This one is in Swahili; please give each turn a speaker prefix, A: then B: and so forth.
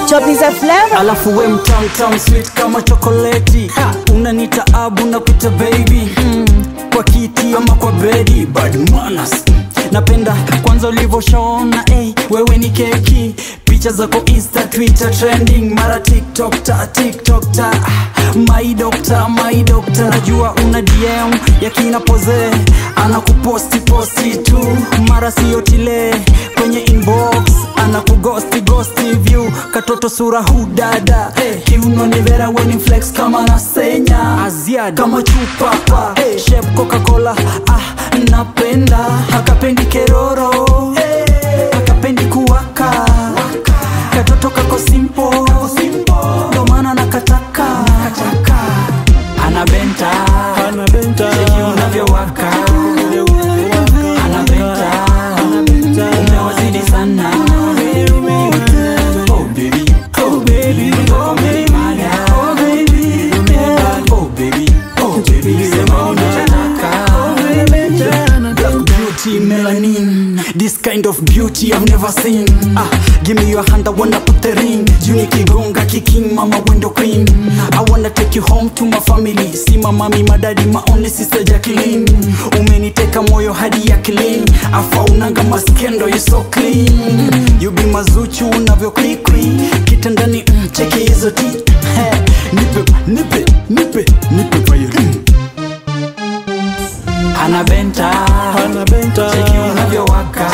A: Chopiza flavor.
B: Alafu we mtam sweet kama chokoleti. Unanita abu na kuita baby. Kwa kiti ama kwa bedi. Bad manners. Napenda kwanza ulivyoshona, wewe ni keki. Picha zako Insta, Twitter trending. Mara TikTok ta My doctor. Najua una DM ya kina pose. Anakuposti tu. Mara siyo tile kwenye inbox. Anakugosti view. Katoto sura hudada. Kiuno ni vera weni flex kama nasenya. Aziada kama chupa. Shape Coca-Cola. Napenda. Hakapendi keroro. Hakapendi kuwaka. Katoto kako simple. Ndo maana nakataka. Anabenta. Cheki unavyowaka. Anabenta. Umewazidi sana. Oh baby. Oh baby. Oh baby. Oh baby. Sema unataka. Black beauty, melanin. This kind of beauty I've never seen. Give me your hand, I wanna put the ring. Juni kigonga kiking, mama window cream. I wanna take you home to my family. See my mommy, my daddy, my only sister Jacqueline. Umeniteka moyo hadi ya killing. Afa unanga maskendo, you so clean. You be mazuchu unavyo kwikwi. Kitandani cheki hizo ti. Nipe kwa you. Anabenta. Cheki unavyowaka.